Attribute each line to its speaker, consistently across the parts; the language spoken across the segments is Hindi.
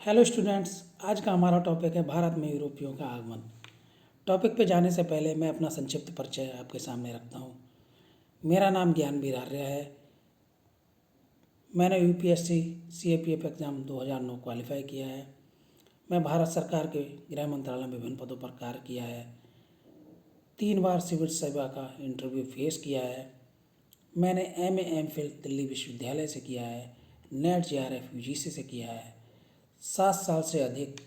Speaker 1: Hello students. आज का हमारा टॉपिक है भारत में यूरोपियों का आगमन। टॉपिक पे जाने से पहले मैं अपना संक्षिप्त परिचय आपके सामने रखता हूँ। मेरा नाम ज्ञानवीर आर्य है। मैंने यूपीएससी सीएपीएफ एग्ज़ाम 2009 क्वालिफाई किया है। मैं भारत सरकार के गृह मंत्रालय में विभिन्न पदों पर कार्य किया है। 3 बार सिविल सेवा का इंटरव्यू फेस किया है। मैंने एमए एमफिल दिल्ली विश्वविद्यालय से किया है। नेट जेआरएफ यूजीसी से किया है। 7 साल से अधिक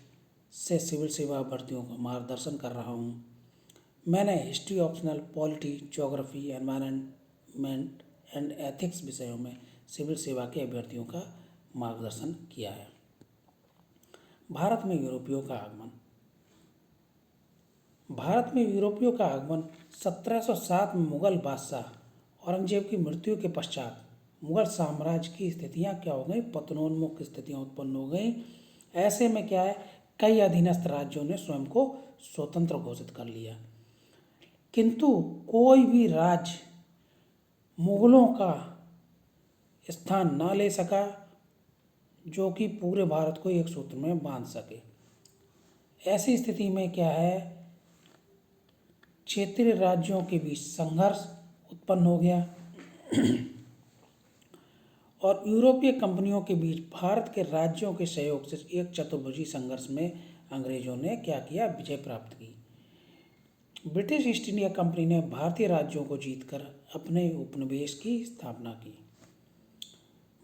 Speaker 1: से सिविल सेवा भर्तियों का मार्गदर्शन कर रहा हूँ। मैंने history optional, polity, geography, environment and ethics विषयों में सिविल सेवा के अभ्यर्थियों का मार्गदर्शन किया है। भारत में यूरोपियों का आगमन। भारत में यूरोपियों का आगमन 1707 में मुगल बादशाह औरंगजेब की मृत्यु के पश्चात मुगल साम्राज्य की स्थितियाँ क्या हो गई, पतनोन्मुख स्थितियाँ उत्पन्न हो गई। ऐसे में क्या है, कई अधीनस्थ राज्यों ने स्वयं को स्वतंत्र घोषित कर लिया, किंतु कोई भी राज्य मुगलों का स्थान न ले सका जो कि पूरे भारत को एक सूत्र में बांध सके। ऐसी स्थिति में क्या है, क्षेत्रीय राज्यों के बीच संघर्ष उत्पन्न हो गया और यूरोपीय कंपनियों के बीच भारत के राज्यों के सहयोग से एक चतुर्भुजी संघर्ष में अंग्रेजों ने क्या किया, विजय प्राप्त की। ब्रिटिश ईस्ट इंडिया कंपनी ने भारतीय राज्यों को जीतकर अपने उपनिवेश की स्थापना की।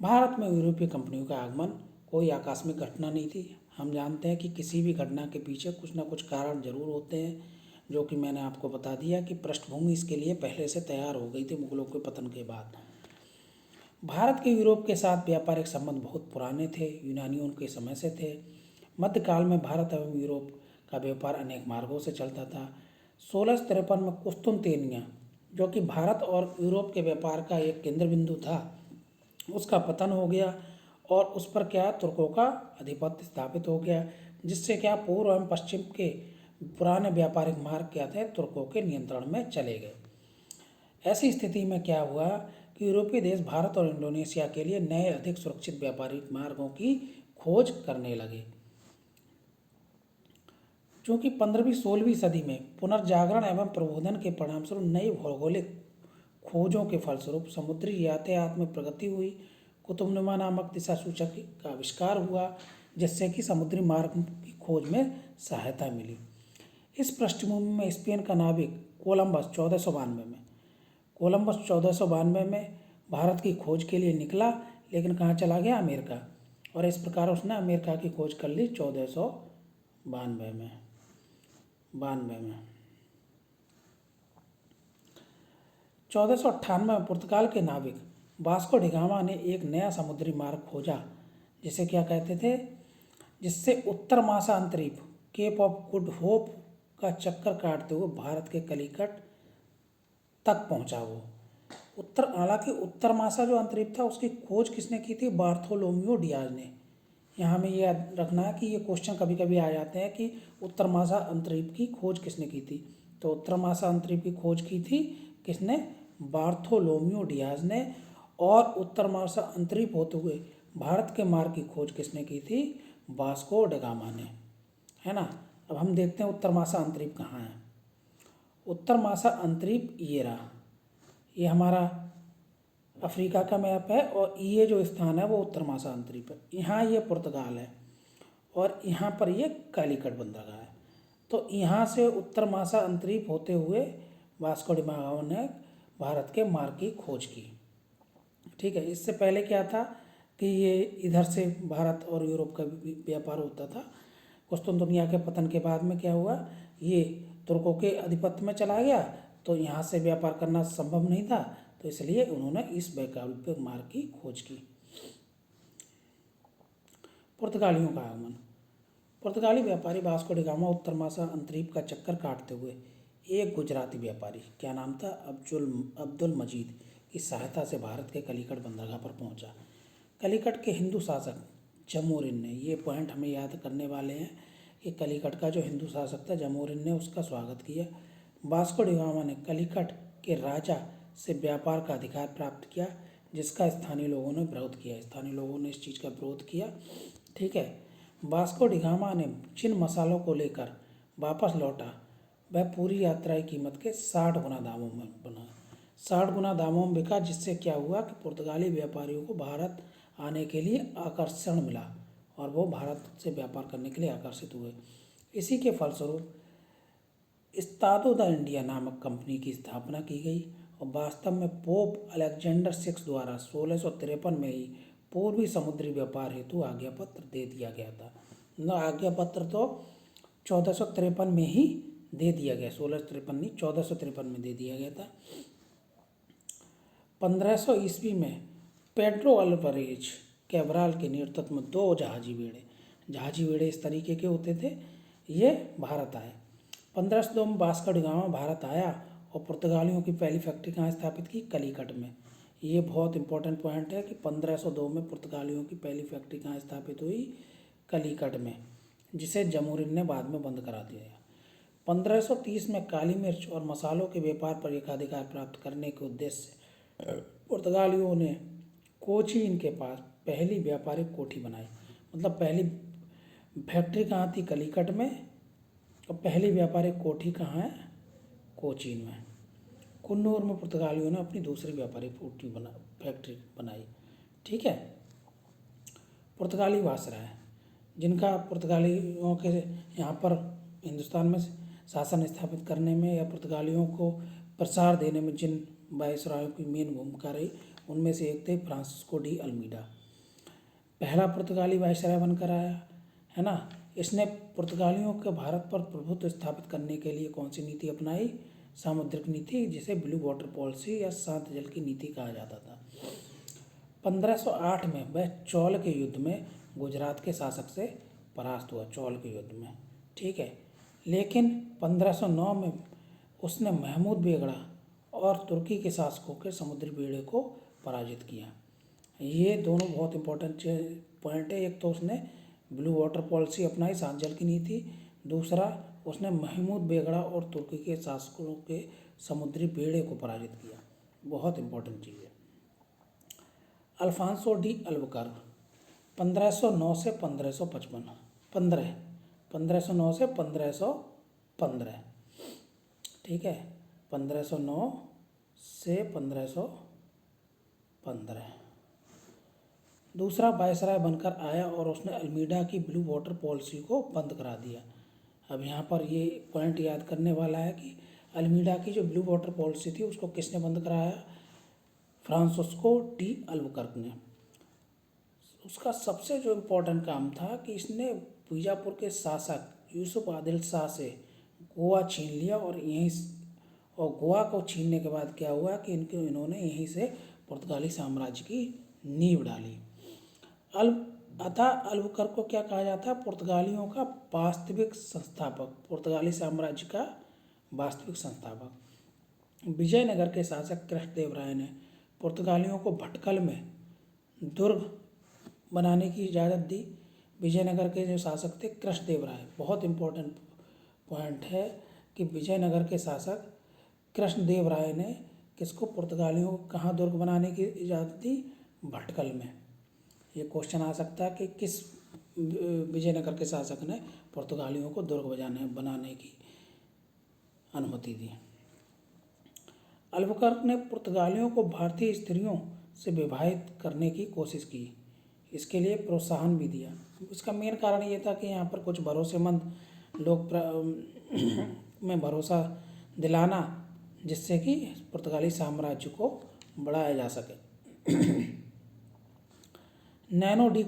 Speaker 1: भारत में यूरोपीय कंपनियों का आगमन कोई आकस्मिक घटना नहीं थी। हम जानते हैं कि किसी भी घटना के पीछे कुछ ना कुछ कारण जरूर होते हैं, जो कि मैंने आपको बता दिया कि पृष्ठभूमि इसके लिए पहले से तैयार हो गई थी मुगलों के पतन के बाद। भारत के यूरोप के साथ व्यापारिक संबंध बहुत पुराने थे, यूनानियों के समय से थे। मध्यकाल में भारत एवं यूरोप का व्यापार अनेक मार्गों से चलता था। 1653 में कुस्तुनतेनिया, जो कि भारत और यूरोप के व्यापार का एक केंद्र बिंदु था, उसका पतन हो गया और उस पर क्या, तुर्कों का आधिपत्य स्थापित हो गया, जिससे क्या पूर्व एवं पश्चिम के पुराने व्यापारिक मार्ग क्या थे, तुर्कों के नियंत्रण में चले गए। ऐसी स्थिति में क्या हुआ कि यूरोपीय देश भारत और इंडोनेशिया के लिए नए अधिक सुरक्षित व्यापारिक मार्गों की खोज करने लगे। चूँकि 15वीं-16वीं सदी में पुनर्जागरण एवं प्रबोधन के परिणामस्वरूप नई भौगोलिक खोजों के फलस्वरूप समुद्री यातायात में प्रगति हुई, कुतुबनुमा नामक दिशा सूचक का आविष्कार हुआ, जिससे कि समुद्री मार्ग की खोज में सहायता मिली। इस पृष्ठभूमि में स्पेन का नाविक कोलंबस 1492 में भारत की खोज के लिए निकला, लेकिन कहाँ चला गया, अमेरिका। और इस प्रकार उसने अमेरिका की खोज कर ली 1492 में। 1498 में पुर्तगाल के नाविक वास्को डिगामा ने एक नया समुद्री मार्ग खोजा, जिसे क्या कहते थे, जिससे उत्तर महासागरीय केप ऑफ गुड होप का चक्कर काटते हुए भारत के कलिकट तक पहुंचा। वो हालांकि उत्तर मासा जो अंतरिक्ष था उसकी खोज किसने की थी, बार्थोलोम्यू डियाज ने। यहाँ में ये रखना है कि ये क्वेश्चन कभी कभी आ जाते हैं कि उत्तर मासा अंतरिक्ष की खोज किसने की थी। तो उत्तर मासा अंतरिक्ष की खोज की थी किसने, बार्थोलोम्यू डियाज ने। और उत्तर मासा अंतरिक्ष होते हुए भारत के मार्ग की खोज किसने की थी, वास्को डगामा ने, है ना। अब हम देखते हैं उत्तर मासा अंतरिक्ष कहाँ है। उत्तर मासा अंतरिक्ष ये रहा, ये हमारा अफ्रीका का मैप है और ये जो स्थान है वो उत्तर मासा अंतरिक्ष है। यहाँ ये पुर्तगाल है और यहाँ पर ये कालीकट बंदरगाह है। तो यहाँ से उत्तर मासा अंतरिक्ष होते हुए वास्को डी गामा ने भारत के मार्ग की खोज की। ठीक है, इससे पहले क्या था कि ये इधर से भारत और यूरोप का व्यापार होता था। कुस्तुनतुनिया के पतन के बाद में क्या हुआ, ये तुर्कों के आधिपत्य में चला गया, तो यहाँ से व्यापार करना संभव नहीं था, तो इसलिए उन्होंने इस वैकल्पिक मार्ग की खोज की। पुर्तगालियों का आगमन। पुर्तगाली व्यापारी वास्को डी गामा उत्तर मासा अंतरिक्ष का चक्कर काटते हुए एक गुजराती व्यापारी, क्या नाम था, अब्दुल मजीद की सहायता से भारत के कलिकट बंदरगाह पर पहुंचा। कलिकट के हिंदू शासक जमोरिन ने, ये पॉइंट हमें याद करने वाले हैं कि कलिकट का जो हिंदू शासक था जमोरिन ने उसका स्वागत किया। वास्को डी गामा ने कलिकट के राजा से व्यापार का अधिकार प्राप्त किया, जिसका स्थानीय लोगों ने विरोध किया। स्थानीय लोगों ने इस चीज़ का विरोध किया। ठीक है, वास्को डी गामा ने जिन मसालों को लेकर वापस लौटा वह पूरी यात्रा की कीमत के 60 गुना दामों में बना। 60 गुना दामों में बिका, जिससे क्या हुआ कि पुर्तगाली व्यापारियों को भारत आने के लिए आकर्षण मिला और वो भारत से व्यापार करने के लिए आकर्षित हुए। इसी के फलस्वरूप इस्तादो द इंडिया नामक कंपनी की स्थापना की गई और वास्तव में पोप अलेक्जेंडर 6 द्वारा 1653 में ही पूर्वी समुद्री व्यापार हेतु आज्ञापत्र दे दिया गया था। मतलब आज्ञापत्र तो 1453 में ही दे दिया गया, 1653 नहीं 1453 में दे दिया गया था। 1500 ईस्वी में पेड्रो अल्वारेज कैब्राल के नेतृत्व में 2 जहाजी बेड़े इस तरीके के होते थे, ये भारत आए। 1502 में वास्को डी गामा भारत आया और पुर्तगालियों की पहली फैक्ट्री कहाँ स्थापित की? कलीकट में। ये बहुत इंपॉर्टेंट पॉइंट है कि 1502 में पुर्तगालियों की पहली फैक्ट्री कहाँ स्थापित हुई? कलीकट में, जिसे जमूरिन ने बाद में बंद करा दिया। 1530 में काली मिर्च और मसालों के व्यापार पर एकाधिकार प्राप्त करने के उद्देश्य से पुर्तगालियों ने कोचीन के पास पहली व्यापारिक कोठी बनाई। मतलब पहली फैक्ट्री कहाँ थी? कलीकट में, और पहली व्यापारिक कोठी कहाँ है? कोचीन में। कुन्नूर में पुर्तगालियों ने अपनी दूसरी व्यापारिक फैक्ट्री बनाई। ठीक है। पुर्तगाली वायसराय, जिनका पुर्तगालियों के यहाँ पर हिंदुस्तान में शासन स्थापित करने में या पुर्तगालियों को प्रसार देने में जिन वायसरायों की मेन भूमिका रही, उनमें से एक थे फ्रांसिस्को डी अल्मीडा। पहला पुर्तगाली वायसराय बनकर आया, है ना। इसने पुर्तगालियों के भारत पर प्रभुत्व स्थापित करने के लिए कौन सी नीति अपनाई? सामुद्रिक नीति, जिसे ब्लू वाटर पॉलिसी या शांत जल की नीति कहा जाता था। 1508 में वह चौल के युद्ध में गुजरात के शासक से परास्त हुआ, चौल के युद्ध में। ठीक है। लेकिन 1509 में उसने महमूद बेगड़ा और तुर्की के शासकों के समुद्री बेड़े को पराजित किया। ये दोनों बहुत इंपॉर्टेंट पॉइंट है। एक तो उसने ब्लू वाटर पॉलिसी अपनाई, शांत जल की नीति। दूसरा, उसने महमूद बेगड़ा और तुर्की के शासकों के समुद्री बेड़े को पराजित किया। बहुत इंपॉर्टेंट चीज़ है। अल्फांसो डी अल्बुकर्क 1509 से 1555 1509 से 1515। ठीक है। 1509 से 1515 दूसरा वायसराय बनकर आया और उसने अल्मीडा की ब्लू वाटर पॉलिसी को बंद करा दिया। अब यहाँ पर ये पॉइंट याद करने वाला है कि अल्मीडा की जो ब्लू वाटर पॉलिसी थी उसको किसने बंद कराया? फ्रांसिस्को डी अल्बुकर्क ने। उसका सबसे जो इम्पोर्टेंट काम था कि इसने बीजापुर के शासक यूसुफ आदिल शाह से गोवा छीन लिया और गोवा को छीनने के बाद क्या हुआ कि इन्होंने यहीं से पुर्तगाली साम्राज्य की नींव डाली। अल्बुकर्क को क्या कहा जाता है? पुर्तगालियों का वास्तविक संस्थापक, पुर्तगाली साम्राज्य का वास्तविक संस्थापक। विजयनगर के शासक कृष्णदेवराय ने पुर्तगालियों को भटकल में दुर्ग बनाने की इजाज़त दी। विजयनगर के जो शासक थे कृष्णदेवराय, बहुत इंपॉर्टेंट पॉइंट है कि विजयनगर के शासक कृष्णदेवराय ने किसको? पुर्तगालियों को कहाँ दुर्ग बनाने की इजाज़त दी? भटकल में। ये क्वेश्चन आ सकता है कि किस विजयनगर के शासक ने पुर्तगालियों को दुर्ग बनाने की अनुमति दी? अल्बुकर्क ने पुर्तगालियों को भारतीय स्त्रियों से विवाहित करने की कोशिश की, इसके लिए प्रोत्साहन भी दिया। इसका मेन कारण ये था कि यहाँ पर कुछ भरोसेमंद लोग में भरोसा दिलाना, जिससे कि पुर्तगाली साम्राज्य को बढ़ाया जा सके। नैनो डी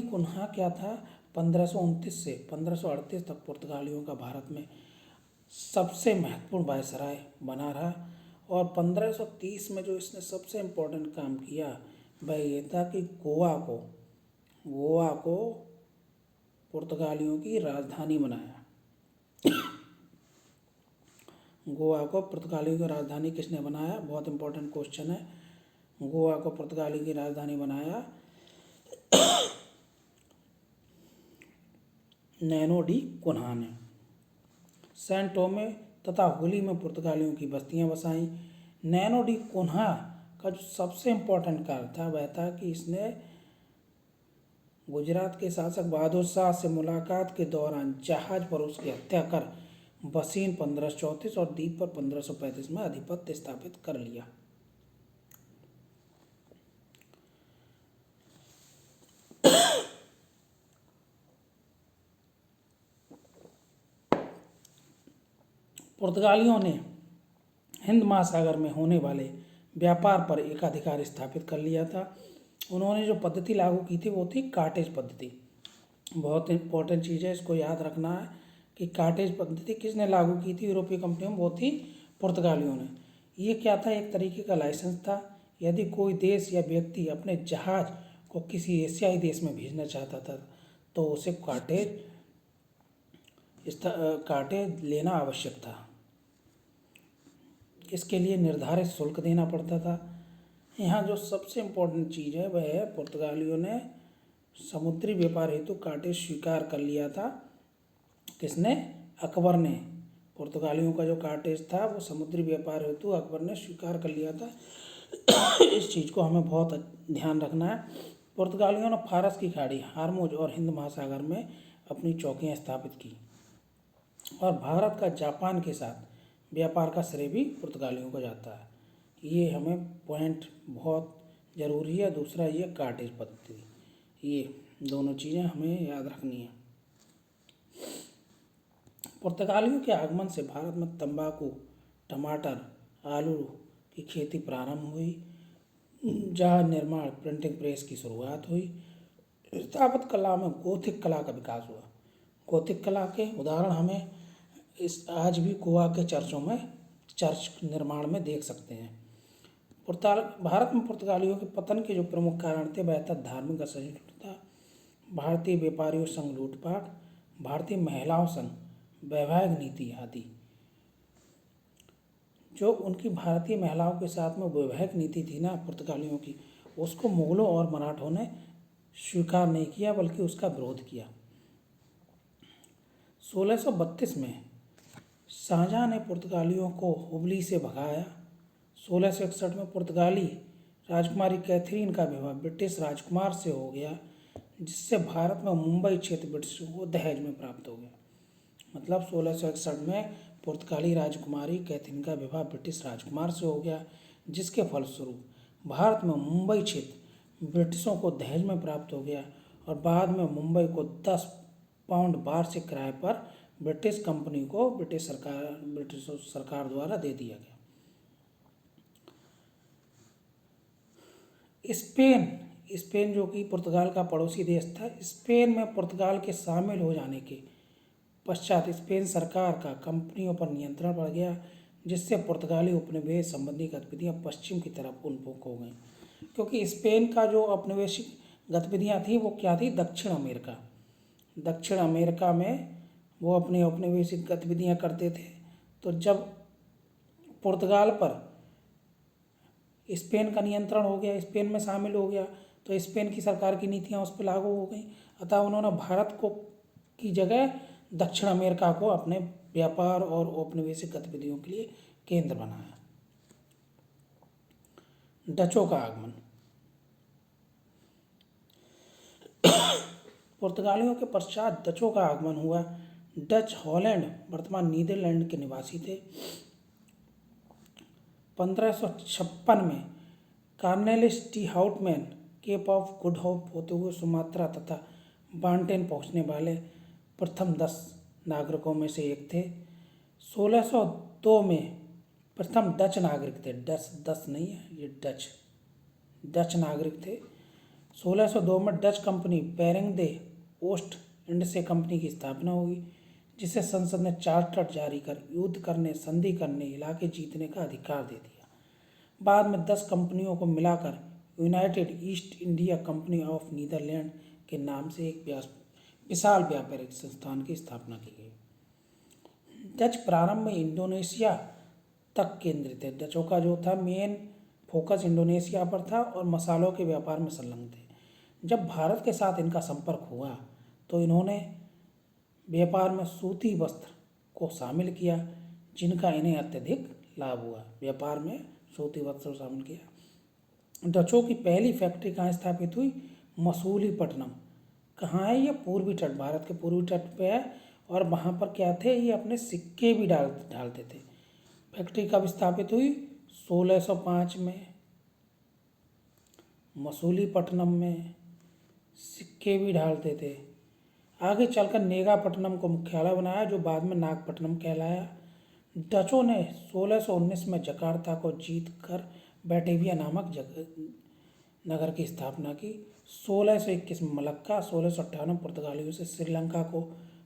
Speaker 1: कुन्हा क्या था? 1529 से 1538 तक पुर्तगालियों का भारत में सबसे महत्वपूर्ण वायसराय बना रहा और 1530 में जो इसने सबसे इम्पोर्टेंट काम किया वह ये था कि गोवा को पुर्तगालियों की राजधानी बनाया। गोवा को पुर्तगालियों की राजधानी किसने बनाया? बहुत इंपॉर्टेंट क्वेश्चन है। गोवा को पुर्तगाली की राजधानी बनाया नैनो डी कुन्हा ने। सैन टोमे तथा हुली में पुर्तगालियों की बस्तियां बसाईं। नैनो डी कुन्हा का जो सबसे इम्पोर्टेंट कार्य था वह था कि इसने गुजरात के शासक बहादुर शाह से मुलाकात के दौरान जहाज पर उसकी हत्या कर बसीन 1534 और दीपर 1535 में आधिपत्य स्थापित कर लिया। पुर्तगालियों ने हिंद महासागर में होने वाले व्यापार पर एकाधिकार स्थापित कर लिया था। उन्होंने जो पद्धति लागू की थी वो थी कार्टेज पद्धति। बहुत इंपॉर्टेंट चीज़ है, इसको याद रखना है कि कार्टेज पद्धति किसने लागू की थी यूरोपीय कंपनियों में, वो थी पुर्तगालियों ने। ये क्या था, एक तरीके का लाइसेंस था। यदि कोई देश या व्यक्ति अपने जहाज को किसी एशियाई देश में भेजना चाहता था तो उसे कार्टेज लेना आवश्यक था। इसके लिए निर्धारित शुल्क देना पड़ता था। यहाँ जो सबसे इम्पोर्टेंट चीज़ है वह है पुर्तगालियों ने समुद्री व्यापार हेतु कार्टेज स्वीकार कर लिया था। किसने? अकबर ने। पुर्तगालियों का जो कार्टेज था वो समुद्री व्यापार हेतु अकबर ने स्वीकार कर लिया था। इस चीज़ को हमें बहुत ध्यान रखना है। पुर्तगालियों ने फारस की खाड़ी, हार्मुज और हिंद महासागर में अपनी चौकियाँ स्थापित की और भारत का जापान के साथ व्यापार का श्रेय भी पुर्तगालियों को जाता है। ये हमें पॉइंट बहुत ज़रूरी है। दूसरा ये कार्टेज पद्धति, ये दोनों चीज़ें हमें याद रखनी है। पुर्तगालियों के आगमन से भारत में तंबाकू, टमाटर, आलू की खेती प्रारंभ हुई। जहाज निर्माण, प्रिंटिंग प्रेस की शुरुआत हुई। स्थापत्य कला में गोथिक कला का विकास हुआ। गोथिक कला के उदाहरण हमें आज भी गोवा के चर्चों में चर्च निर्माण में देख सकते हैं। भारत में पुर्तगालियों के पतन के जो प्रमुख कारण थे वह था धार्मिक असहिष्णुता, भारतीय व्यापारियों संग लूटपाट, भारतीय महिलाओं संग वैवाहिक नीति आदि। जो उनकी भारतीय महिलाओं के साथ में वैवाहिक नीति थी ना पुर्तगालियों की, उसको मुगलों और मराठों ने स्वीकार नहीं किया बल्कि उसका विरोध किया। 1632 में शाहजहां ने पुर्तगालियों को हुबली से भगाया। 1661 में पुर्तगाली राजकुमारी कैथरीन का विवाह ब्रिटिश राजकुमार से हो गया, जिससे भारत में मुंबई क्षेत्र ब्रिटिशों को दहेज में प्राप्त हो गया। मतलब 1661 में पुर्तगाली राजकुमारी कैथरीन का विवाह ब्रिटिश राजकुमार से हो गया, जिसके फलस्वरूप भारत में मुंबई क्षेत्र ब्रिटिशों को दहेज में प्राप्त हो गया और बाद में मुंबई को 10 पाउंड वार्षिक किराए पर ब्रिटिश कंपनी को ब्रिटिश सरकार द्वारा दे दिया गया। स्पेन जो कि पुर्तगाल का पड़ोसी देश था, स्पेन में पुर्तगाल के शामिल हो जाने के पश्चात स्पेन सरकार का कंपनियों पर नियंत्रण बढ़ गया, जिससे पुर्तगाली उपनिवेश संबंधी गतिविधियां पश्चिम की तरफ उन्मुख हो गईं। क्योंकि स्पेन का जो औपनिवेशिक गतिविधियां थी वो क्या थी? दक्षिण अमेरिका में वो अपनी औपनिवेशिक गतिविधियां करते थे। तो जब पुर्तगाल पर स्पेन का नियंत्रण हो गया, स्पेन में शामिल हो गया, तो स्पेन की सरकार की नीतियां उस पर लागू हो गई। अतः उन्होंने भारत को की जगह दक्षिण अमेरिका को अपने व्यापार और औपनिवेशिक गतिविधियों के लिए केंद्र बनाया। डचों का आगमन। पुर्तगालियों के पश्चात डचों का आगमन हुआ। डच हॉलैंड, वर्तमान नीदरलैंड के निवासी थे। 1556 में Cornelis de Houtman Cape of Good Hope होते हुए सुमात्रा तथा बांटेन पहुंचने वाले प्रथम 10 नागरिकों में से एक थे। 1602 में प्रथम डच नागरिक थे। दस नहीं है, ये डच नागरिक थे। 1602 में डच कंपनी बेरिंग दे ओस्ट इंडसे कंपनी की स्थापना हुई, जिसे संसद ने चार्टर जारी कर युद्ध करने, संधि करने, इलाके जीतने का अधिकार दे दिया। बाद में 10 कंपनियों को मिलाकर United East India Company of Netherland के नाम से एक विशाल व्यापारिक संस्थान की स्थापना की गई। डच प्रारंभ में इंडोनेशिया तक केंद्रित थे। डचों का जो था मेन फोकस इंडोनेशिया पर था और मसालों के व्यापार में संलग्न थे। जब भारत के साथ इनका संपर्क हुआ तो इन्होंने व्यापार में सूती वस्त्र को शामिल किया, जिनका इन्हें अत्यधिक लाभ हुआ। व्यापार में सूती वस्त्र को शामिल किया। डचों की पहली फैक्ट्री कहाँ स्थापित हुई? मसूलीपट्टनम, कहाँ है ये? पूर्वी तट, भारत के पूर्वी तट पे है। और वहाँ पर क्या थे, ये अपने सिक्के भी डालते थे। फैक्ट्री कब स्थापित हुई? 1605 में मसूलीपट्टनम में। सिक्के भी ढालते थे। आगे चलकर नेगापट्टनम को मुख्यालय बनाया, जो बाद में नागपट्टनम कहलाया। डचों ने 1619 में जकार्ता को जीत कर बैटेविया नामक नगर की स्थापना की। 1621 में मलक्का, 1658 पुर्तगालियों से श्रीलंका को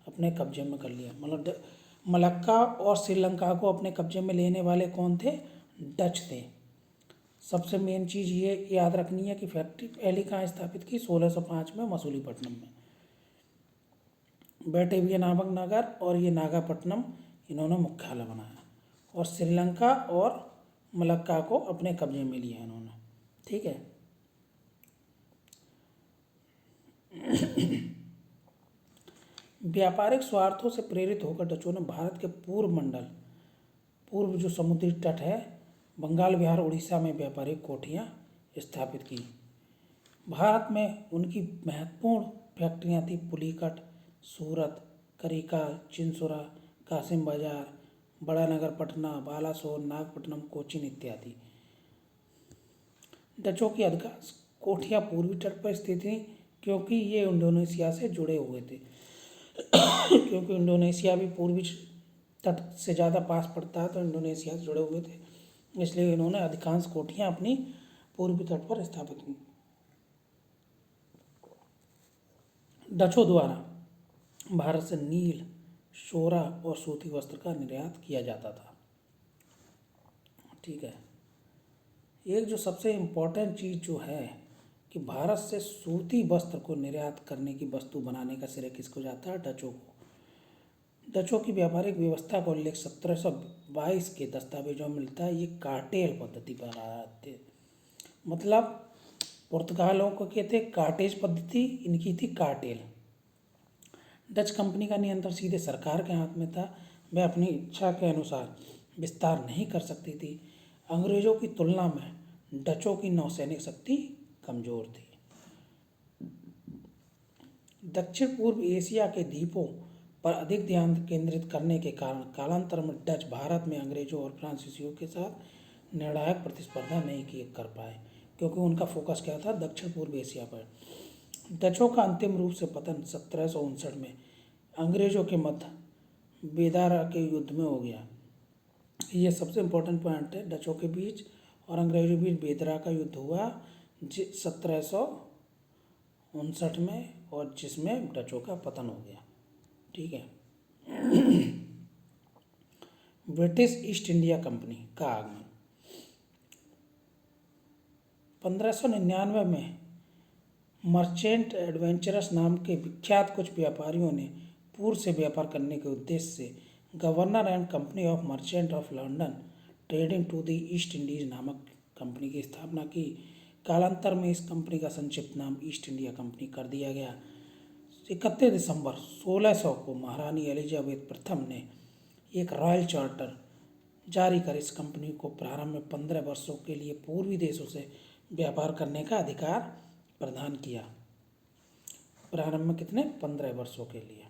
Speaker 1: अपने कब्जे में कर लिया। मतलब मलक्का और श्रीलंका को अपने कब्जे में लेने वाले कौन थे? डच थे। सबसे मेन चीज़ ये याद रखनी है कि फैक्ट्री पहली कहाँ स्थापित की? 1605 में मसूलीपट्टनम में, बैटेविया नामक नगर, और ये नागापट्टनम इन्होंने मुख्यालय बनाया। और श्रीलंका और मलक्का को अपने कब्जे में लिया इन्होंने। ठीक है। व्यापारिक स्वार्थों से प्रेरित होकर डचों ने भारत के पूर्व जो समुद्री तट है, बंगाल, बिहार, उड़ीसा में व्यापारिक कोठियाँ स्थापित की। भारत में उनकी महत्वपूर्ण फैक्ट्रियाँ थी पुलिकट, सूरत, करिकाल, चिंसुरा, कासिम बाजार, बड़ा नगर पटना, बालासोर, नागपट्टनम, कोचीन इत्यादि। डचों की अधिकांश कोठियाँ पूर्वी तट पर स्थित थीं, क्योंकि ये इंडोनेशिया से जुड़े हुए थे। क्योंकि इंडोनेशिया भी पूर्वी तट से ज़्यादा पास पड़ता है, तो इंडोनेशिया से जुड़े हुए थे, इसलिए इन्होंने अधिकांश कोठियाँ अपनी पूर्वी तट पर स्थापित की। डचों द्वारा भारत से नील, शोरा और सूती वस्त्र का निर्यात किया जाता था। ठीक है। एक जो सबसे इम्पोर्टेंट चीज़ जो है कि भारत से सूती वस्त्र को निर्यात करने की वस्तु बनाने का श्रेय किसको जाता है? डचों को। डचों की व्यापारिक व्यवस्था का उल्लेख 1722 के दस्तावेजों में मिलता है। ये कार्टेल पद्धति पर आधारित थे। मतलब पुर्तगालों को कहते थे कार्टेज पद्धति, इनकी थी कार्टेल। डच कंपनी का नियंत्रण सीधे सरकार के हाथ में था। वह अपनी इच्छा के अनुसार विस्तार नहीं कर सकती थी। अंग्रेजों की तुलना में डचों की नौसैनिक शक्ति कमजोर थी। दक्षिण पूर्व एशिया के द्वीपों पर अधिक ध्यान केंद्रित करने के कारण कालांतर में डच भारत में अंग्रेजों और फ्रांसीसियों के साथ निर्णायक प्रतिस्पर्धा नहीं कर पाए, क्योंकि उनका फोकस क्या था? दक्षिण पूर्व एशिया पर। डचों का अंतिम रूप से पतन 1759 में अंग्रेजों के मध्य बेदारा के युद्ध में हो गया। ये सबसे इम्पोर्टेंट पॉइंट है। डचों के बीच और अंग्रेजों के बीच बेदारा का युद्ध हुआ 1759 में, और जिसमें डचों का पतन हो गया। ठीक है। ब्रिटिश ईस्ट इंडिया कंपनी का आगमन 1599 में मर्चेंट एडवेंचरस नाम के विख्यात कुछ व्यापारियों ने पूर्व से व्यापार करने के उद्देश्य से governor and company of merchant of London trading to the East Indies नामक कंपनी की स्थापना की। कालांतर में इस कंपनी का संक्षिप्त नाम ईस्ट इंडिया कंपनी कर दिया गया। 31 दिसंबर 1600 को महारानी एलिजाबेथ प्रथम ने एक रॉयल चार्टर जारी कर इस कंपनी को प्रारंभ में 15 वर्षों के लिए पूर्वी देशों से व्यापार करने का अधिकार प्रदान किया। प्रारंभ में कितने? 15 वर्षों के लिए।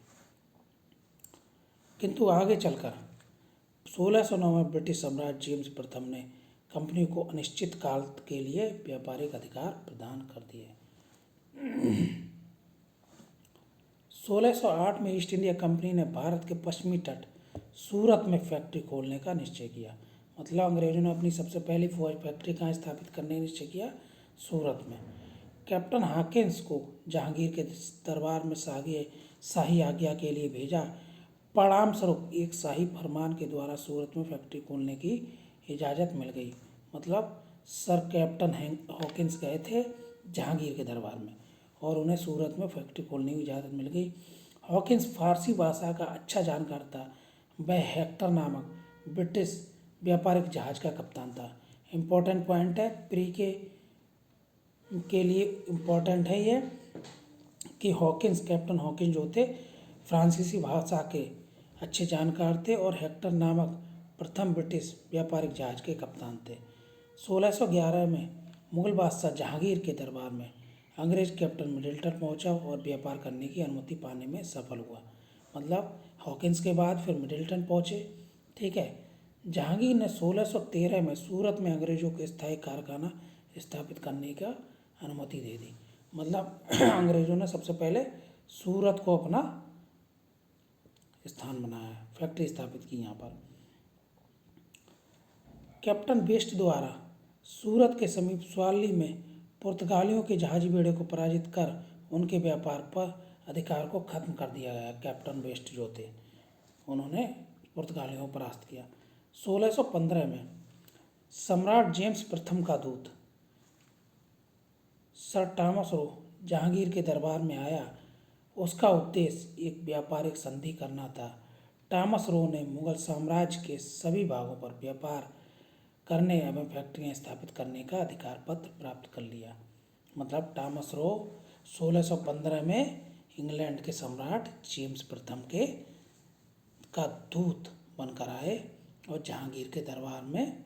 Speaker 1: किंतु आगे चलकर 1609 में ब्रिटिश सम्राट जेम्स प्रथम ने कंपनी को अनिश्चित काल के लिए व्यापारिक अधिकार प्रदान कर दिए। 1608 में ईस्ट इंडिया कंपनी ने भारत के पश्चिमी तट सूरत में फैक्ट्री खोलने का निश्चय किया। मतलब अंग्रेजों ने अपनी सबसे पहली फैक्ट्री कहाँ स्थापित करने का निश्चय किया? सूरत में। कैप्टन हॉकिंस को जहांगीर के दरबार में शाही आज्ञा के लिए भेजा। परिणाम स्वरूप एक शाही फरमान के द्वारा सूरत में फैक्ट्री खोलने की इजाज़त मिल गई। मतलब सर कैप्टन हॉकिंस गए थे जहांगीर के दरबार में और उन्हें सूरत में फैक्ट्री खोलने की इजाज़त मिल गई। हॉकिंस फारसी भाषा का अच्छा जानकार था। वह हेक्टर नामक ब्रिटिश व्यापारिक जहाज का कप्तान था। इम्पोर्टेंट पॉइंट है प्री के लिए इम्पोर्टेंट है ये कि कैप्टन हॉकिंस जो थे फ्रांसीसी भाषा के अच्छे जानकार थे और हेक्टर नामक प्रथम ब्रिटिश व्यापारिक जहाज के कप्तान थे। 1611 में मुगल बादशाह जहांगीर के दरबार में अंग्रेज कैप्टन मिडिल्टन पहुंचा और व्यापार करने की अनुमति पाने में सफल हुआ। मतलब हॉकिंस के बाद फिर मिडिल्टन पहुंचे। ठीक है। जहांगीर ने 1613 में सूरत में अंग्रेजों के स्थायी कारखाना स्थापित करने का अनुमति दे दी। मतलब अंग्रेजों ने सबसे पहले सूरत को अपना स्थान बनाया, फैक्ट्री स्थापित की यहाँ पर। कैप्टन बेस्ट द्वारा सूरत के समीप स्वाली में पुर्तगालियों के जहाजी बेड़े को पराजित कर उनके व्यापार पर अधिकार को खत्म कर दिया गया। कैप्टन बेस्ट जो थे उन्होंने पुर्तगालियों को परास्त किया। 1615 में सम्राट जेम्स प्रथम का दूत सर टॉमस रो जहांगीर के दरबार में आया। उसका उद्देश्य एक व्यापारिक संधि करना था। टॉमस रो ने मुगल साम्राज्य के सभी भागों पर व्यापार करने एवं फैक्ट्रियां स्थापित करने का अधिकार पत्र प्राप्त कर लिया। मतलब टॉमस रो 1615 में इंग्लैंड के सम्राट जेम्स प्रथम के का दूत बनकर आए और जहांगीर के दरबार में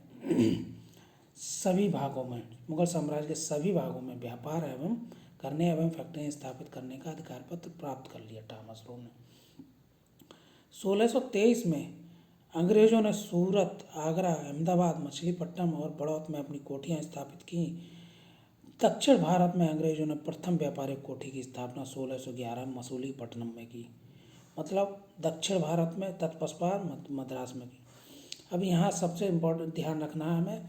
Speaker 1: सभी भागों में, मुगल साम्राज्य के सभी भागों में व्यापार एवं करने एवं फैक्ट्रियां स्थापित करने का अधिकार पत्र प्राप्त कर लिया टॉमस रो ने। 1623 में अंग्रेजों ने सूरत, आगरा, अहमदाबाद, मछलीपट्टनम और बड़ौत में अपनी कोठियां स्थापित की। दक्षिण भारत में अंग्रेजों ने प्रथम व्यापारिक कोठी की स्थापना 1611 में मछलीपट्टनम में की। मतलब दक्षिण भारत में तत्पश्चात मद्रास में की। अब यहाँ सबसे इम्पोर्टेंट ध्यान रखना है हमें,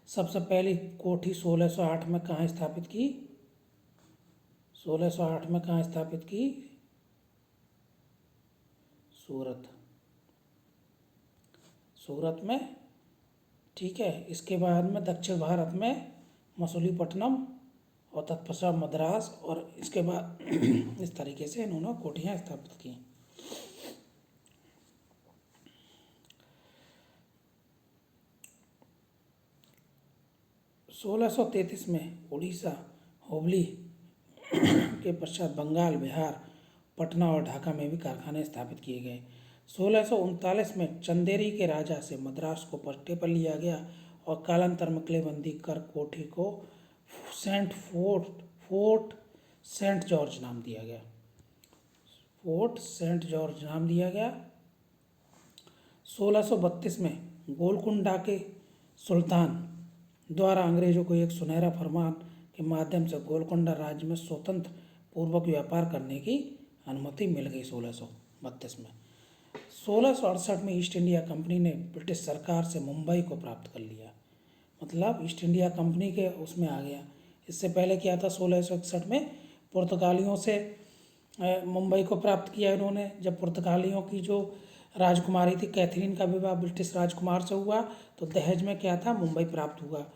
Speaker 1: सबसे पहली कोठी 1608 में कहाँ स्थापित की? 1608 में कहाँ स्थापित की? सूरत में। ठीक है। इसके बाद में दक्षिण भारत में मछलीपट्टनम और तत्पश्चात मद्रास, और इसके बाद इस तरीके से इन्होंने कोठियाँ स्थापित की। सोलह सौ 33 में उड़ीसा, हुबली के पश्चात बंगाल, बिहार, पटना और ढाका में भी कारखाने स्थापित किए गए। 1639 में चंदेरी के राजा से मद्रास को पट्टे पर लिया गया और कालांतर में किलेबंदी कर कोठी को फोर्ट सेंट जॉर्ज नाम दिया गया। फोर्ट सेंट जॉर्ज नाम दिया गया। 1632 में गोलकुंडा के सुल्तान द्वारा अंग्रेजों को एक सुनहरा फरमान के माध्यम से गोलकुंडा राज्य में स्वतंत्र पूर्वक व्यापार करने की अनुमति मिल गई 1632 में। 1668 में ईस्ट इंडिया कंपनी ने ब्रिटिश सरकार से मुंबई को प्राप्त कर लिया। मतलब ईस्ट इंडिया कंपनी के उसमें आ गया। इससे पहले क्या था? 1661 में पुर्तगालियों से मुंबई को प्राप्त किया इन्होंने। जब पुर्तगालियों की जो राजकुमारी थी कैथरीन का विवाह ब्रिटिश राजकुमार से हुआ तो दहेज में क्या था? मुंबई प्राप्त हुआ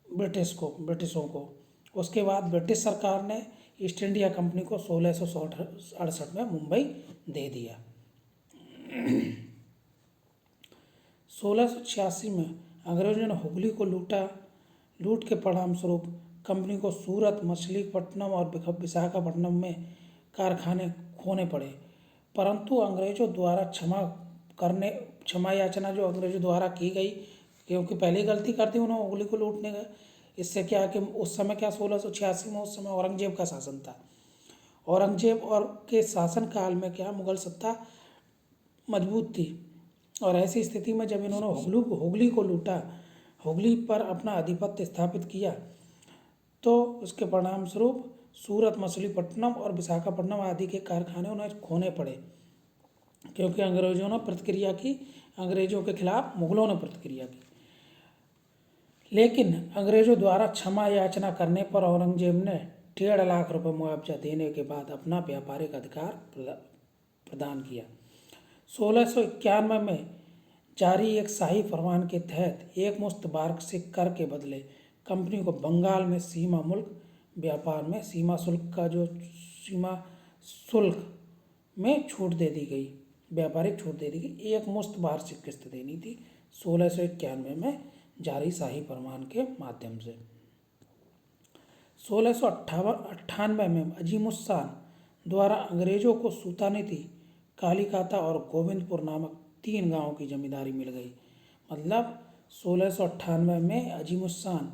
Speaker 1: ब्रिटिशों को। उसके बाद ब्रिटिश सरकार ने ईस्ट इंडिया कंपनी को 1668 में मुंबई दे दिया। 1686 में अंग्रेजों ने हुगली को लूट के परिणाम स्वरूप कंपनी को सूरत, मछलीपट्टनम और विशाखापट्टनम में कारखाने खोने पड़े। परंतु अंग्रेजों द्वारा क्षमा याचना जो अंग्रेजों द्वारा की गई, क्योंकि पहले गलती कर दी उन्होंने हुगली को लूटने का। इससे क्या कि उस समय क्या 1686 में उस समय औरंगजेब का शासन था। औरंगजेब और के शासन काल में क्या मुगल सत्ता मजबूत थी, और ऐसी स्थिति में जब इन्होंने हुगली को लूटा, हुगली पर अपना आधिपत्य स्थापित किया, तो उसके परिणाम स्वरूप सूरत, मछलीपट्टनम और विशाखापट्टनम आदि के कारखाने उन्हें खोने पड़े, क्योंकि अंग्रेजों ने प्रतिक्रिया की, अंग्रेजों के खिलाफ मुगलों ने प्रतिक्रिया की। लेकिन अंग्रेजों द्वारा क्षमा याचना करने पर औरंगजेब ने 1.5 लाख रुपये मुआवजा देने के बाद अपना व्यापारिक अधिकार प्रदान किया। 1691 में जारी एक शाही फरमान के तहत एक मुश्त वार्षिक कर के बदले कंपनी को बंगाल में सीमा शुल्क में छूट दे दी गई, व्यापारिक छूट दे दी गई। एक मुश्त वार्षिक किस्त देनी थी 1691 में जारी शाही फरमान के माध्यम से। 1698 में अजीमुस्सान द्वारा अंग्रेजों को सूतानीति, कालीकाता और गोविंदपुर नामक 3 गांवों की जमींदारी मिल गई। मतलब 1698 में अजीमुस्सान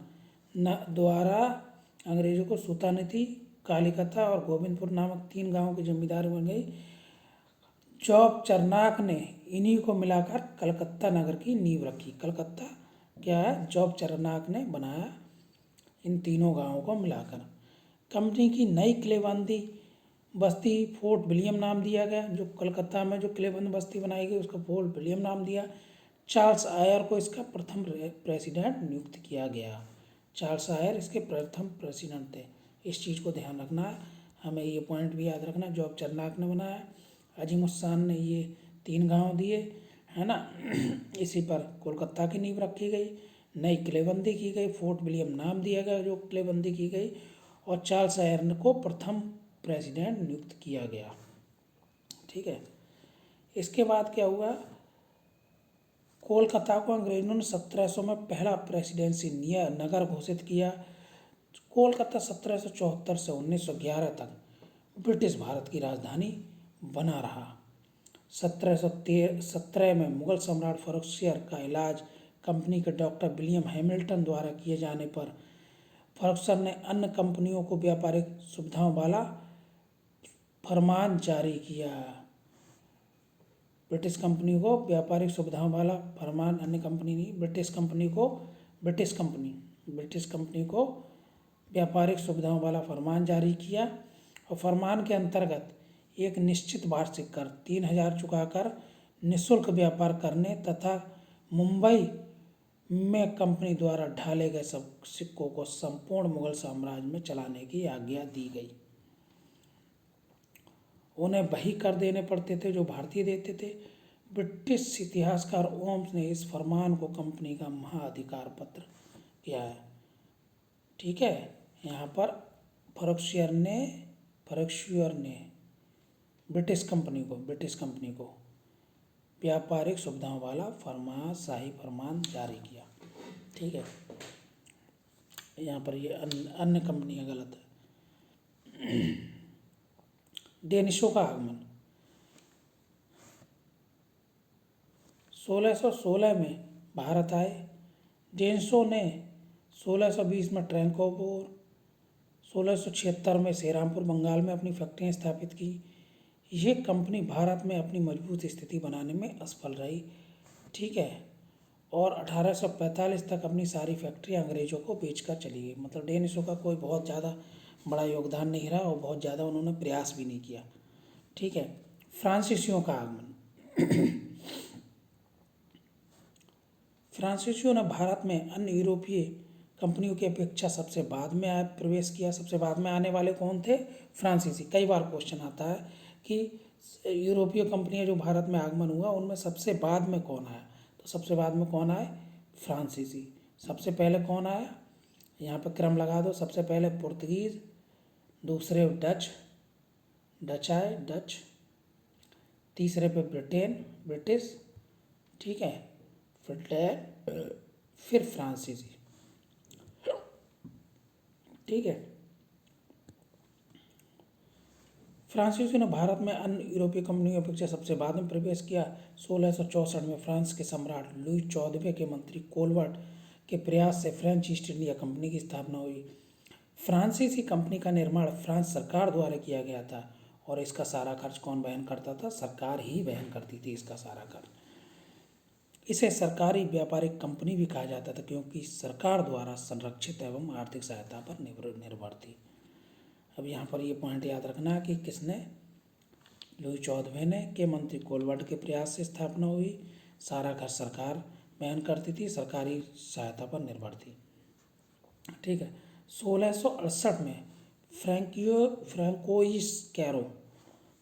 Speaker 1: द्वारा अंग्रेजों को सूतानीति, कालिकता और गोविंदपुर नामक 3 गांवों की जिम्मेदारी बन गई। जॉब चरनाक ने इन्हीं को मिलाकर कलकत्ता नगर की नींव रखी। कलकत्ता क्या है, जॉब चरनाक ने बनाया इन तीनों गांवों को मिलाकर। कंपनी की नई किलेबंदी बस्ती फोर्ट विलियम नाम दिया गया। जो कलकत्ता में जो किलेबंद बस्ती बनाई गई उसका फोर्ट विलियम नाम दिया। चार्ल्स आयर को इसका प्रथम प्रेसिडेंट नियुक्त किया गया। चार्ल्स आयर इसके प्रथम प्रेसिडेंट थे। इस चीज़ को ध्यान रखना है, हमें ये पॉइंट भी याद रखना। जॉब चरनाक ने बनाया, अजीम उस्सान ने ये 3 गांव दिए, है ना। इसी पर कोलकाता की नींव रखी गई, नई किलेबंदी की गई, फोर्ट विलियम नाम दिया गया जो किलेबंदी की गई, और चार्ल्स आयर को प्रथम प्रेसिडेंट नियुक्त किया गया। ठीक है, इसके बाद क्या हुआ, कोलकाता को अंग्रेजों ने 1700 में पहला प्रेसिडेंसी नगर घोषित किया। कोलकाता 1774 से 1911 तक ब्रिटिश भारत की राजधानी बना रहा। 1717 में मुगल सम्राट फर्रुखसियर का इलाज कंपनी के डॉक्टर विलियम हैमिल्टन द्वारा किए जाने पर फर्रुखसियर ने अन्य कंपनियों को व्यापारिक सुविधाओं वाला फरमान जारी किया। ब्रिटिश कंपनी को व्यापारिक सुविधाओं वाला फरमान, अन्य कंपनी नहीं, ब्रिटिश कंपनी को व्यापारिक सुविधाओं वाला फरमान जारी किया। और फरमान के अंतर्गत एक निश्चित वार्षिक कर 3000 चुकाकर निःशुल्क व्यापार करने तथा मुंबई में कंपनी द्वारा ढाले गए सब सिक्कों को संपूर्ण मुगल साम्राज्य में चलाने की आज्ञा दी गई। उन्हें वही कर देने पड़ते थे जो भारतीय देते थे। ब्रिटिश इतिहासकार ओम्स ने इस फरमान को कंपनी का महाअधिकार पत्र किया है। ठीक है, यहाँ पर फर्रुखसियर ने ब्रिटिश कंपनी को व्यापारिक सुविधाओं वाला शाही फरमान जारी किया। ठीक है, यहाँ पर ये अन्य कंपनियाँ गलत है। डेनिशों का आगमन 1616 में भारत आए। डेनिशों ने 1620 में ट्रैंकोपोर, 1676 में सेरामपुर बंगाल में अपनी फैक्ट्रियाँ स्थापित की। ये कंपनी भारत में अपनी मजबूत स्थिति बनाने में असफल रही। ठीक है, और 1845 तक अपनी सारी फैक्ट्री अंग्रेजों को बेचकर चली गई। मतलब डेनिशों का कोई बहुत ज़्यादा बड़ा योगदान नहीं रहा और बहुत ज़्यादा उन्होंने प्रयास भी नहीं किया। ठीक है, फ्रांसीसियों का आगमन फ्रांसीसियों ने भारत में अन्य यूरोपीय कंपनियों की अपेक्षा सबसे बाद में प्रवेश किया। सबसे बाद में आने वाले कौन थे? फ्रांसीसी। कई बार क्वेश्चन आता है कि यूरोपीय कंपनियां जो भारत में आगमन हुआ उनमें सबसे बाद में कौन आया, तो सबसे बाद में कौन आए? फ्रांसीसी। सबसे पहले कौन आया, यहाँ पर क्रम लगा दो। सबसे पहले पुर्तगीज, दूसरे डच आए, तीसरे पे ब्रिटिश, ठीक है, फिर फ्रांसीसी। ठीक है, फ्रांसीसी ने भारत में अन्य यूरोपीय कंपनियों की अपेक्षा सबसे बाद में प्रवेश किया। 1664 में फ्रांस के सम्राट लुई 14वें के मंत्री कोलवर्ट के प्रयास से फ्रेंच ईस्ट इंडिया कंपनी की स्थापना हुई। फ्रांसीसी कंपनी का निर्माण फ्रांस सरकार द्वारा किया गया था और इसका सारा खर्च कौन वहन करता था? सरकार ही वहन करती थी इसका सारा खर्च। इसे सरकारी व्यापारिक कंपनी भी कहा जाता था क्योंकि सरकार द्वारा संरक्षित एवं आर्थिक सहायता पर निर्भर थी। अब यहाँ पर ये पॉइंट याद रखना कि किसने? लुई 14वें ने के मंत्री कोलवर्ट के प्रयास से स्थापना हुई। सारा खर्च सरकार वहन करती थी, सरकारी सहायता पर निर्भर थी। ठीक है, 1668 में फ्रैंकोइस कैरो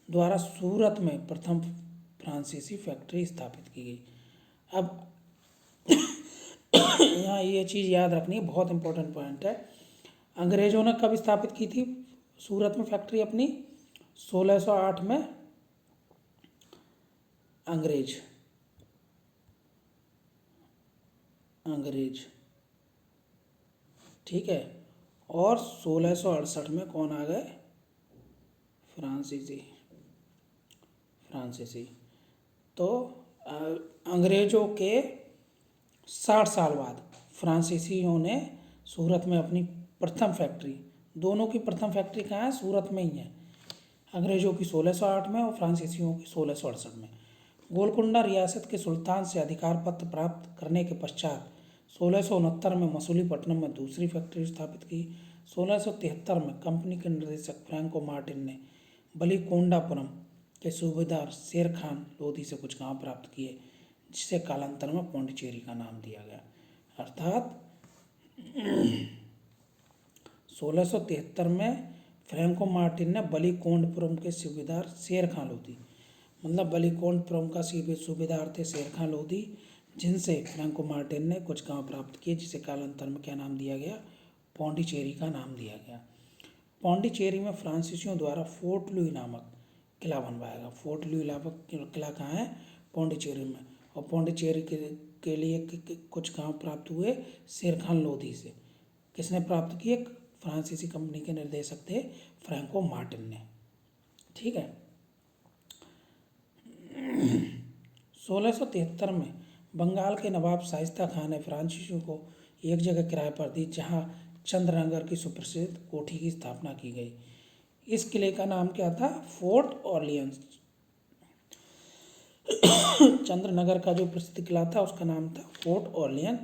Speaker 1: द्वारा सूरत में प्रथम फ्रांसीसी फैक्ट्री स्थापित की गई। अब यहाँ ये चीज़ याद रखनी, बहुत इंपॉर्टेंट पॉइंट है। अंग्रेजों ने कब स्थापित की थी सूरत में फैक्ट्री अपनी? 1608 में अंग्रेज। ठीक है, और 1668 में कौन आ गए? फ्रांसीसी। तो अंग्रेजों के 60 साल बाद फ्रांसीसियों ने सूरत में अपनी प्रथम फैक्ट्री दोनों की प्रथम फैक्ट्री कहाँ है? सूरत में ही है। अंग्रेजों की 1608 में और फ्रांसीसियों की 1668 में। गोलकुंडा रियासत के सुल्तान से अधिकार पत्र प्राप्त करने के पश्चात 1669 में मसूलीपट्टनम में दूसरी फैक्ट्री स्थापित की। 1673 में कंपनी के निर्देशक फ्रैंको मार्टिन ने बलिकोंडापुरम के सूबेदार शेर खान लोधी से कुछ गांव प्राप्त किए, जिसे कालांतर में पौंडीचेरी का नाम दिया गया। अर्थात 1673 में फ्रैंको मार्टिन ने बलिकोंडपुरम के सूबेदार शेर खान लोधी, मतलब बलिकोंडपुरम का सूबेदार थे शेर खान लोधी, जिनसे फ्रैंको मार्टिन ने कुछ गांव प्राप्त किए, जिसे कालांतर में क्या नाम दिया गया? पौंडीचेरी का नाम दिया गया। पौंडीचेरी में फ्रांसीसियों द्वारा फोर्ट लुई नामक किला बनवाया गया। फोर्ट लुई नामक किला कहाँ है? पौंडीचेरी में। और पौंडीचेरी के लिए कुछ गांव प्राप्त हुए शेर खान लोधी से। किसने प्राप्त किए? फ्रांसीसी कंपनी के निर्देशक थे फ्रैंको मार्टिन ने। ठीक है। 1673 में बंगाल के नवाब शाइस्ता खान ने फ्रांसीसियों को एक जगह किराए पर दी, जहां चंद्रनगर की सुप्रसिद्ध कोठी की स्थापना की गई। इस किले का नाम क्या था? Fort Orleans. चंद्रनगर का जो प्रसिद्ध किला था उसका नाम था फोर्ट ऑर्लियन।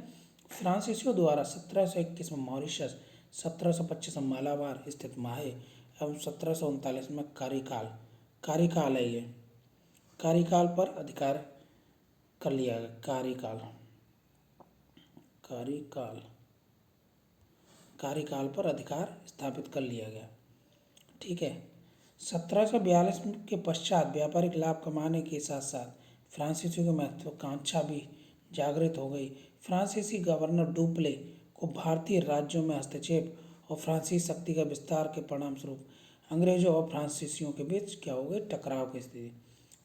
Speaker 1: फ्रांसीसियों द्वारा 1721 में मॉरिशस, 1725 में मालाबार स्थित माहे एवं 1739 में कारीकाल है ये, कारीकाल पर अधिकार कर लिया गया। कारीकाल पर अधिकार स्थापित कर लिया गया। ठीक है। 1742 के पश्चात व्यापारिक लाभ कमाने के साथ साथ फ्रांसीसियों की महत्वाकांक्षा भी जागृत हो गई। फ्रांसीसी गवर्नर डुप्ले को भारतीय राज्यों में हस्तक्षेप और फ्रांसीसी शक्ति का विस्तार के परिणाम स्वरूप अंग्रेजों और फ्रांसीसियों के बीच क्या हो गई? टकराव की स्थिति।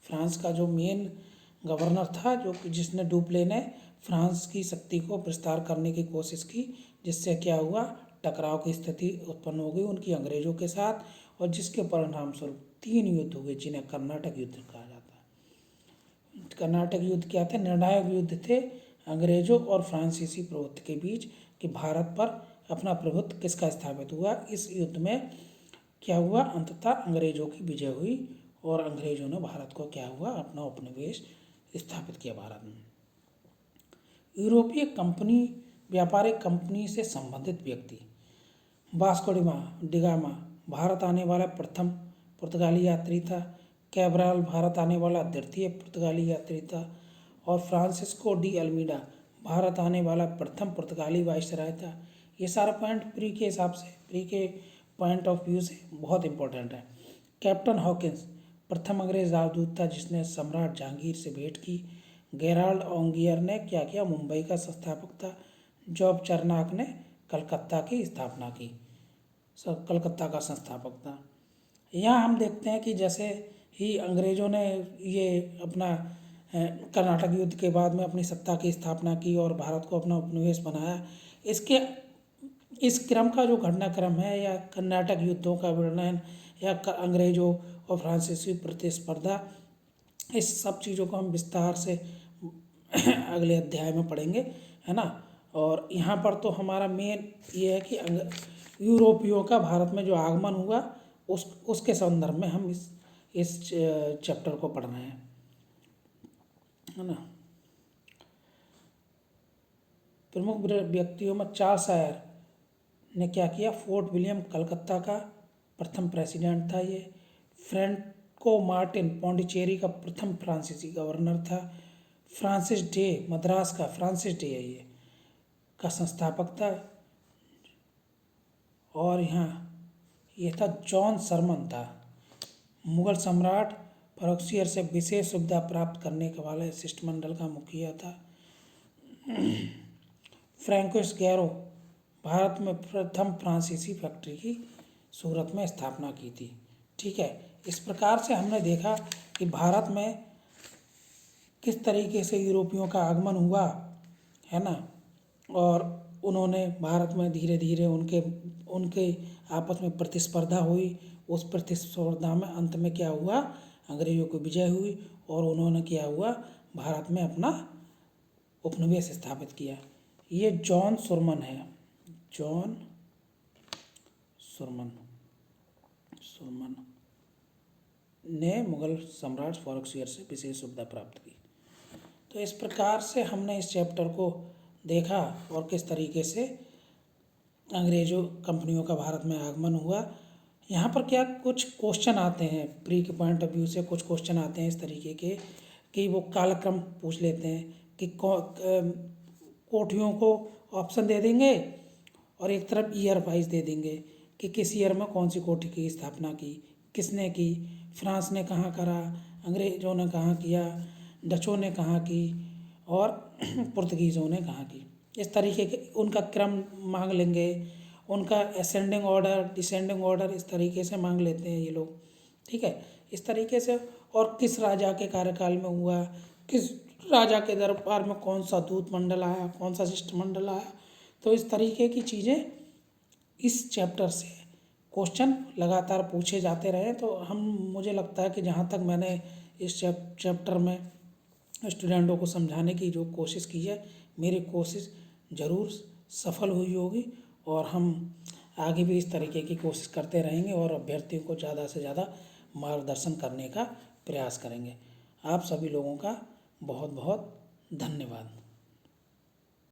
Speaker 1: फ्रांस का जो मेन गवर्नर था, जिसने डुप्ले ने फ्रांस की शक्ति को विस्तार करने की कोशिश की, जिससे क्या हुआ? टकराव की स्थिति उत्पन्न हो गई उनकी अंग्रेजों के साथ, और जिसके परिणाम स्वरूप 3 युद्ध हुए, जिन्हें कर्नाटक युद्ध कहा जाता है। कर्नाटक युद्ध क्या थे? निर्णायक युद्ध थे अंग्रेजों और फ्रांसीसी प्रभुत्व के बीच कि भारत पर अपना प्रभुत्व किसका स्थापित हुआ। इस युद्ध में क्या हुआ? अंततः अंग्रेजों की विजय हुई और अंग्रेजों ने भारत को क्या हुआ? अपना उपनिवेश स्थापित किया भारत में। यूरोपीय कंपनी, व्यापारिक कंपनी से संबंधित व्यक्ति। वास्को डिगामा भारत आने वाला प्रथम पुर्तगाली यात्री था। कैब्राल भारत आने वाला द्वितीय पुर्तगाली यात्री था। और फ्रांसिस्को डी अल्मीडा भारत आने वाला प्रथम पुर्तगाली वाइसराय था। ये सारा पॉइंट प्री के हिसाब से, प्री के पॉइंट ऑफ व्यू से बहुत इंपॉर्टेंट है। कैप्टन हॉकिंस प्रथम अंग्रेज राजदूत था, जिसने सम्राट जहांगीर से भेंट की। गेराल्ड ओंगियर ने क्या किया? मुंबई का संस्थापक था। जॉब चरनाक ने कलकत्ता की स्थापना की, कलकत्ता का संस्थापक था। यहाँ हम देखते हैं कि जैसे ही अंग्रेजों ने ये अपना कर्नाटक युद्ध के बाद में अपनी सत्ता की स्थापना की और भारत को अपना उपनिवेश बनाया, इस क्रम का जो घटनाक्रम है, या कर्नाटक युद्धों का वर्णन, या अंग्रेजों और फ्रांसीसी प्रतिस्पर्धा, इस सब चीज़ों को हम विस्तार से अगले अध्याय में पढ़ेंगे, है ना। और यहाँ पर तो हमारा मेन ये है कि यूरोपियों का भारत में जो आगमन हुआ उसके संदर्भ में हम इस चैप्टर को पढ़ रहे हैं, है ना। प्रमुख व्यक्तियों में चार्ल्स आयर ने क्या किया? फोर्ट विलियम कलकत्ता का प्रथम प्रेसिडेंट था ये। फ्रैंको मार्टिन पौंडीचेरी का प्रथम फ्रांसीसी गवर्नर था। फ्रांसिस डे, मद्रास का फ्रांसिस डे है ये, का संस्थापक था। और यहाँ ये था जॉन सरमन था, मुगल सम्राट फर्रुखसियर से विशेष सुविधा प्राप्त करने के वाले शिष्टमंडल का मुखिया था। फ्रैंकोइस गैरो भारत में प्रथम फ्रांसीसी फैक्ट्री की सूरत में स्थापना की थी। ठीक है। इस प्रकार से हमने देखा कि भारत में किस तरीके से यूरोपियों का आगमन हुआ, है ना, और उन्होंने भारत में धीरे धीरे उनके आपस में प्रतिस्पर्धा हुई। उस प्रतिस्पर्धा में अंत में क्या हुआ? अंग्रेजों की विजय हुई और उन्होंने क्या हुआ? भारत में अपना उपनिवेश स्थापित किया। ये जॉन सुरमन है, जॉन सुरमन ने मुगल सम्राट फ़र्रुखसियर से विशेष सुविधा प्राप्त की। तो इस प्रकार से हमने इस चैप्टर को देखा और किस तरीके से अंग्रेज़ों कंपनियों का भारत में आगमन हुआ। यहाँ पर क्या कुछ क्वेश्चन आते हैं, प्री के पॉइंट ऑफ व्यू से कुछ क्वेश्चन आते हैं इस तरीके के कि वो कालक्रम पूछ लेते हैं कि कोठियों को ऑप्शन दे देंगे और एक तरफ ईयर वाइज दे देंगे कि किस ईयर में कौन सी कोठी की स्थापना की, किसने की, फ्रांस ने कहाँ करा, अंग्रेज़ों ने कहाँ किया, डचों ने कहाँ की और पुर्तगीज़ों ने कहाँ की। इस तरीके के उनका क्रम मांग लेंगे, उनका असेंडिंग ऑर्डर, डिसेंडिंग ऑर्डर इस तरीके से मांग लेते हैं ये लोग, ठीक है। इस तरीके से और किस राजा के कार्यकाल में हुआ, किस राजा के दरबार में कौन सा दूत मंडल आया, कौन सा शिष्टमंडल आया। तो इस तरीके की चीज़ें इस चैप्टर से क्वेश्चन लगातार पूछे जाते रहे। तो मुझे लगता है कि जहाँ तक मैंने इस चैप्टर में स्टूडेंटों को समझाने की जो कोशिश की है, मेरी कोशिश ज़रूर सफल हुई होगी और हम आगे भी इस तरीके की कोशिश करते रहेंगे और अभ्यर्थियों को ज़्यादा से ज़्यादा मार्गदर्शन करने का प्रयास करेंगे। आप सभी लोगों का बहुत बहुत धन्यवाद।